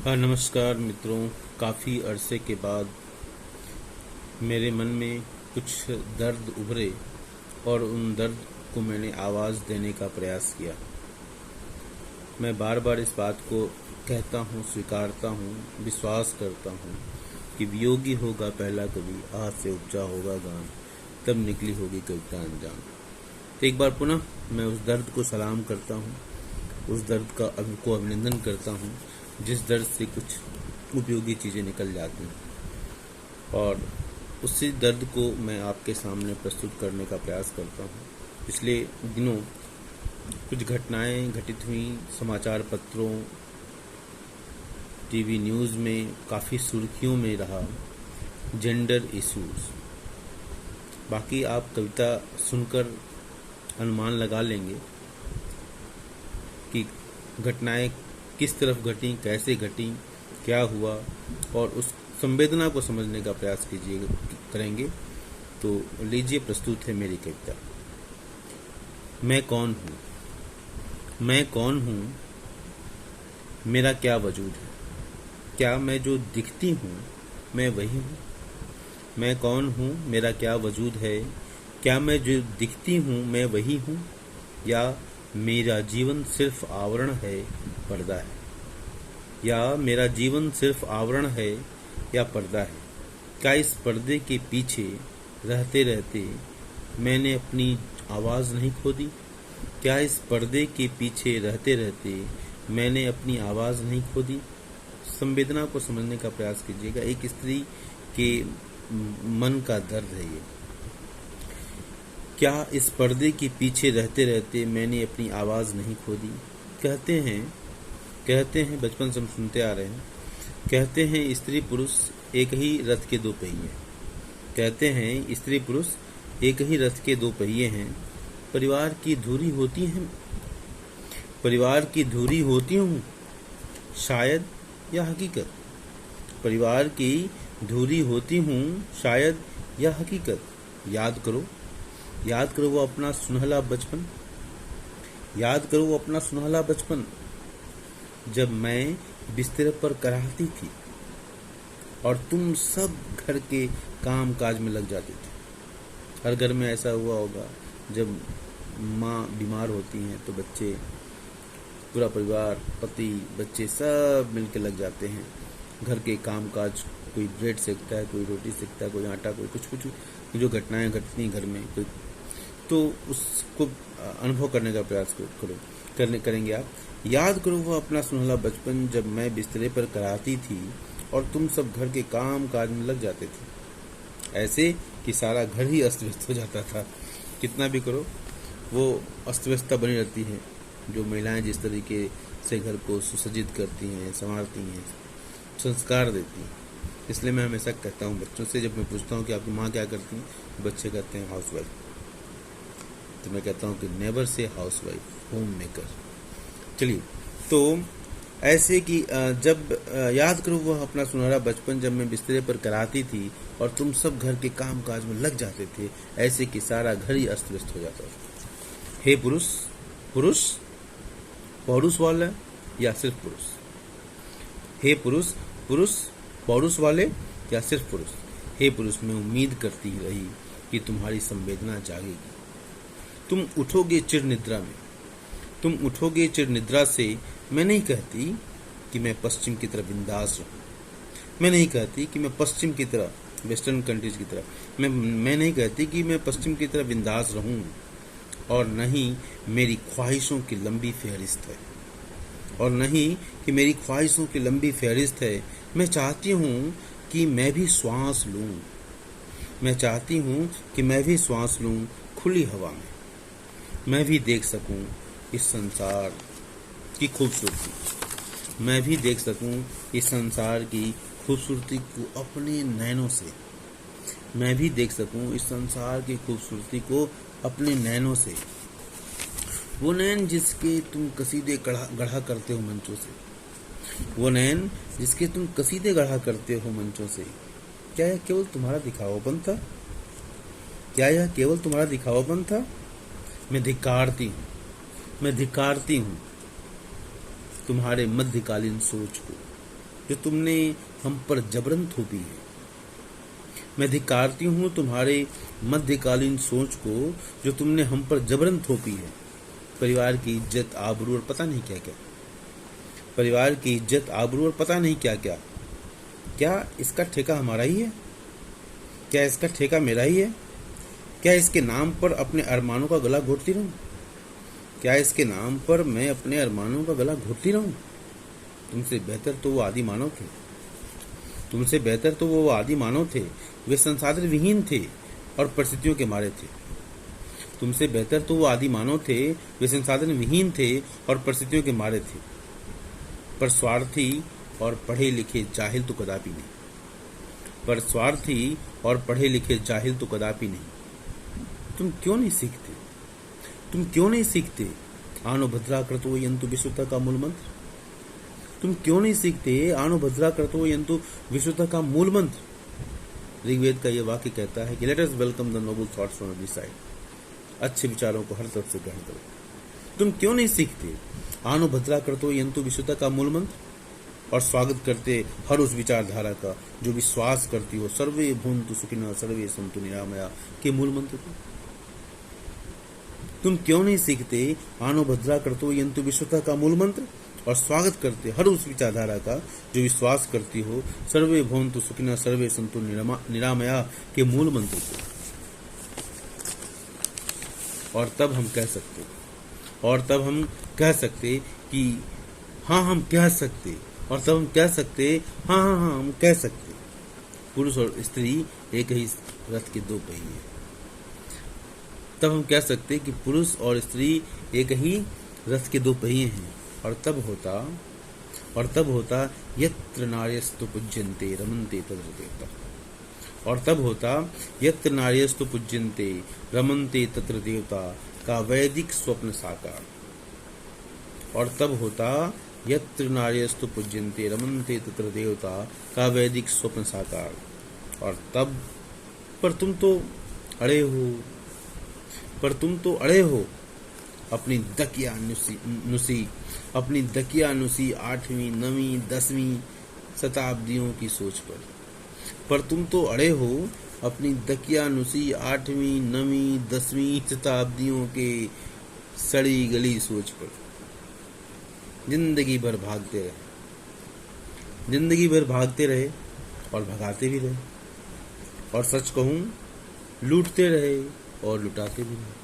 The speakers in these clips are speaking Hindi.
नमस्कार मित्रों। काफ़ी अरसे के बाद मेरे मन में कुछ दर्द उभरे और उन दर्द को मैंने आवाज़ देने का प्रयास किया। मैं बार बार इस बात को कहता हूँ, स्वीकारता हूँ, विश्वास करता हूँ कि वियोगी होगा पहला कवि, हाथ से उपजा होगा गान, तब निकली होगी कविता अनजान। तो एक बार पुनः मैं उस दर्द को सलाम करता हूँ, उस दर्द को अभिनंदन करता हूँ जिस दर्द से कुछ उपयोगी चीज़ें निकल जाती हैं, और उसी दर्द को मैं आपके सामने प्रस्तुत करने का प्रयास करता हूँ। पिछले दिनों कुछ घटनाएं घटित हुई, समाचार पत्रों, टीवी न्यूज़ में काफ़ी सुर्खियों में रहा जेंडर इश्यूज। बाकी आप कविता सुनकर अनुमान लगा लेंगे कि घटनाएं किस तरफ घटी, कैसे घटी, क्या हुआ, और उस संवेदना को समझने का प्रयास करेंगे। तो लीजिए, प्रस्तुत है मेरी कविता। मैं कौन हूँ, मैं कौन हूँ, मेरा क्या वजूद है, क्या मैं जो दिखती हूँ मैं वही हूँ। मैं कौन हूँ, मेरा क्या वजूद है, क्या मैं जो दिखती हूँ मैं वही हूँ, या मेरा जीवन सिर्फ आवरण है, पर्दा है, या मेरा जीवन सिर्फ आवरण है या पर्दा है। क्या इस पर्दे के पीछे रहते रहते मैंने अपनी आवाज़ नहीं खो दी, क्या इस पर्दे के पीछे रहते रहते मैंने अपनी आवाज़ नहीं खो दी। संवेदना को समझने का प्रयास कीजिएगा। एक स्त्री के मन का दर्द है ये। क्या इस पर्दे के पीछे रहते रहते मैंने अपनी आवाज़ नहीं खो दी। कहते हैं बचपन से हम सुनते आ रहे हैं, कहते हैं स्त्री पुरुष एक ही रथ के दो पहिए। कहते हैं स्त्री पुरुष एक ही रथ के दो पहिए हैं। परिवार की धुरी होती हैं, परिवार की धुरी होती हूँ शायद या हकीकत। परिवार की धुरी होती हूँ शायद या हकीकत। याद करो वो अपना सुनहला बचपन, याद करो वो अपना सुनहला बचपन, जब मैं बिस्तर पर कराहती थी और तुम सब घर के काम काज में लग जाते थे। हर घर में ऐसा हुआ होगा, जब माँ बीमार होती हैं तो बच्चे, पूरा परिवार, पति, बच्चे सब मिलकर लग जाते हैं घर के काम काज। कोई ब्रेड सेकता है, कोई रोटी सेकता है, कोई आटा, कोई कुछ जो घटनाएं घटती हैं घर में, कोई तो उसको अनुभव करने का प्रयास करेंगे आप। याद करो वो अपना सुनहला बचपन, जब मैं बिस्तरे पर कराती थी और तुम सब घर के काम काज में लग जाते थे। ऐसे कि सारा घर ही अस्त व्यस्त हो जाता था। कितना भी करो वो अस्त व्यस्तता बनी रहती है। जो महिलाएं जिस तरीके से घर को सुसज्जित करती हैं, संवारती हैं, संस्कार देती हैं। इसलिए मैं हमेशा कहता हूँ बच्चों से, जब मैं पूछता हूँ कि आपकी माँ क्या करती हैं, बच्चे कहते हैं हाउस वाइफ। तो मैं कहता हूँ कि never say house wife, home maker. चलिए, तो ऐसे कि जब याद करो वह अपना सुनहरा बचपन, जब मैं बिस्तरे पर कराती थी और तुम सब घर के काम काज में लग जाते थे। ऐसे कि सारा घर ही अस्त व्यस्त हो जाता था। हे पुरुष, पुरुष पौरुष वाला या सिर्फ पुरुष। हे पुरुष, पुरुष पौरुष वाले या सिर्फ पुरुष। हे पुरुष, मैं उम्मीद करती रही कि तुम्हारी संवेदना जागेगी। तुम उठोगे चिर निद्रा में, तुम उठोगे चिर निद्रा से। मैं नहीं कहती कि मैं पश्चिम की तरफ बिंदास रहूं, मैं नहीं कहती कि मैं पश्चिम की तरह, वेस्टर्न कंट्रीज की तरफ, मैं नहीं कहती कि मैं पश्चिम की तरफ बिंदास रहूं, और नहीं मेरी ख्वाहिशों की लंबी फहरिस्त है, और नहीं कि मेरी ख्वाहिशों की लंबी फहरिस्त है। मैं चाहती हूँ कि मैं भी श्वास लूँ, मैं चाहती हूँ कि मैं भी श्वास लूँ खुली हवा में। मैं भी देख सकूं इस संसार की खूबसूरती, मैं भी देख सकूं इस संसार की खूबसूरती को अपने नैनों से, मैं भी देख सकूं इस संसार की खूबसूरती को अपने नैनों से। वो नैन जिसके तुम कसीदे गढ़ा करते हो मंचों से, वो नैन जिसके तुम कसीदे गढ़ा करते हो मंचों से। क्या यह केवल तुम्हारा दिखावापन था? क्या यह केवल तुम्हारा दिखावापन था? मैं धिक्कारती हूँ तुम्हारे मध्यकालीन सोच को, जो तुमने हम पर जबरन थोपी है। मैं धिक्कारती हूँ तुम्हारे मध्यकालीन सोच को जो तुमने हम पर जबरन थोपी है। परिवार की इज्जत, आबरू और पता नहीं क्या क्या। परिवार की इज्जत, आबरू और पता नहीं क्या क्या। क्या इसका ठेका हमारा ही है? क्या इसका ठेका मेरा ही है? क्या इसके नाम पर अपने अरमानों का गला घोटती रहूं? क्या इसके नाम पर मैं अपने अरमानों का गला घोटती रहूं? तुमसे बेहतर तो वो आदि मानव थे। तुमसे बेहतर तो वो आदि मानव थे। वे संसाधन विहीन थे और परिस्थितियों के मारे थे। तुमसे बेहतर तो वो आदि मानव थे। वे संसाधन विहीन थे और परिस्थितियों के मारे थे। पर स्वार्थी और पढ़े लिखे जाहिल तो कदापि नहीं। पर स्वार्थी और पढ़े लिखे जाहिल तो कदापि नहीं। तुम क्यों नहीं सीखते? तुम क्यों नहीं सीखते? आनो भद्रा कृतो यंतु विश्वता का मूल मंत्र। तुम क्यों नहीं सीखते? आनो भद्रा कृतो यंतु विश्वता का मूल मंत्र। ऋग्वेद का यह वाक्य कहता है कि let us welcome the Nobel thoughts from every side. अच्छे विचारों को हर तरफ से ग्रहण करो। तुम क्यों नहीं सीखते? आनो भद्रा कृतो यंतु विश्वता का मूल मंत्र और स्वागत करते हर उस विचारधारा का जो विश्वास करती हो सर्वे भून्तु सुखिनः सर्वे सन्तु निरामया के मूल मंत्र को। तुम क्यों नहीं सीखते? आनो भद्रा कृतो यंतु विश्वता का मूल मंत्र और स्वागत करते हर उस विचारधारा का जो विश्वास करती हो सर्वे भून्तु सुखिनः सर्वे सन्तु निरामया के मूल मंत्र को। और तब हम कह सकते कि हाँ हम कह सकते। और तब हम कह सकते हाँ हम कह सकते। पुरुष और स्त्री एक ही रथ के दो पहिए। तब हम कह सकते कि पुरुष और स्त्री एक ही रथ के दो पहिए हैं। और तब होता यत्र नार्यस्तु पूज्यन्ते रमन्ते तत्र देवता। और तब होता यत्र नार्यस्तु पूज्यन्ते रमन्ते तत्र देवता का वैदिक स्वप्न साकार। और तब होता यत्र नार्यस्तु पूज्यन्ते रमन्ते तत्र देवता का वैदिक स्वप्न साकार। और तब पर तुम तो अड़े हो अपनी दकियानुसी 8वीं 9वीं 10वीं शताब्दियों की सोच पर। पर तुम तो अड़े हो अपनी दकियानुसी 8वीं 9वीं 10वीं शताब्दियों के सड़ी गली सोच पर। जिंदगी भर भागते रहे और भगाते भी रहे। और सच कहूं लूटते रहे और लुटाते भी रहे।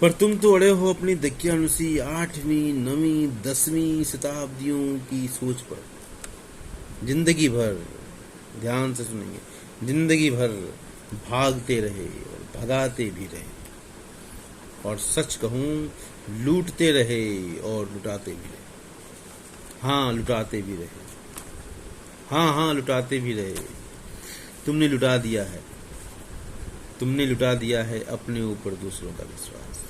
पर तुम तो अड़े हो अपनी दकियानुसी 8वीं 9वीं 10वीं शताब्दियों की सोच पर। जिंदगी भर, ध्यान से सुनेंगे, जिंदगी भर भागते रहे और भगाते भी रहे। और सच कहूं लूटते रहे और लुटाते भी रहे। हाँ लुटाते भी रहे। हाँ लुटाते भी रहे। तुमने लुटा दिया है अपने ऊपर दूसरों का विश्वास।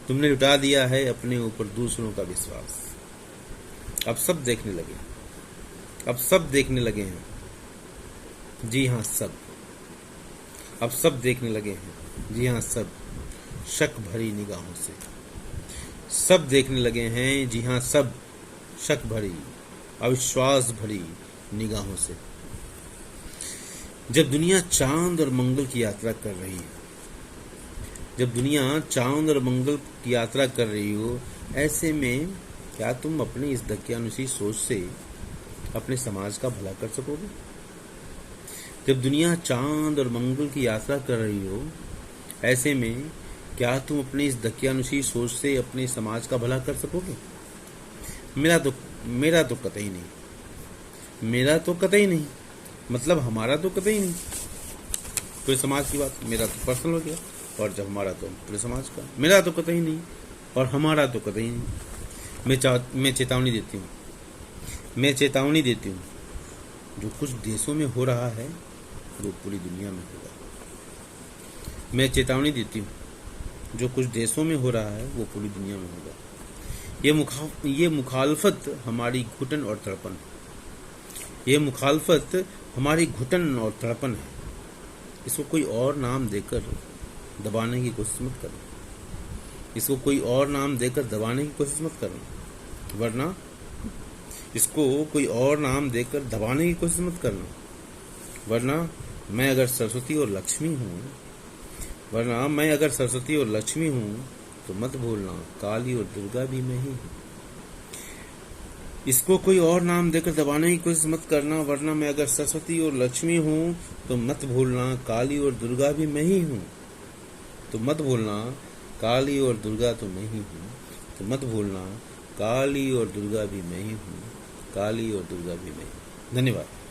तुमने लुटा दिया है अपने ऊपर दूसरों का विश्वास। अब सब देखने लगे हैं। जी हाँ सब। अब सब देखने लगे हैं। जी हाँ सब। शक भरी निगाहों से सब देखने लगे हैं। जी हाँ सब। शक भरी, अविश्वास भरी निगाहों से। जब दुनिया चांद और मंगल की यात्रा कर रही हो, ऐसे में क्या तुम अपनी इस दकियानुसी सोच से अपने समाज का भला कर सकोगे? जब दुनिया चांद और मंगल की यात्रा कर रही हो, ऐसे में क्या तुम अपनी इस दकियानुसी सोच से अपने समाज का भला कर सकोगे? मेरा तो कतई नहीं। मतलब हमारा तो कतई नहीं। पूरे समाज की बात, मेरा तो पर्सनल हो गया। और जब हमारा तो पूरे समाज का, मेरा तो कतई नहीं और हमारा तो कतई नहीं। मैं चेतावनी देती हूँ जो कुछ देशों में हो रहा है वो पूरी दुनिया में होगा। मैं चेतावनी देती हूँ जो कुछ देशों में हो रहा है वो पूरी दुनिया में होगा। ये मुखालफत हमारी घुटन और तड़पन है। इसको कोई और नाम देकर दबाने की कोशिश मत करना। वरना इसको कोई और नाम देकर दबाने की कोशिश मत करना, वरना मैं अगर सरस्वती और लक्ष्मी हूँ तो मत भूलना काली और दुर्गा भी मैं ही हूँ। इसको कोई और नाम देकर दबाने की कोशिश मत करना, वरना मैं अगर सरस्वती और लक्ष्मी हूँ तो मत भूलना काली और दुर्गा भी मैं ही हूँ। तो मत भूलना काली और दुर्गा तो मैं ही हूँ। तो मत भूलना काली और दुर्गा भी मैं ही हूँ। काली और दुर्गा भी मैं ही। धन्यवाद।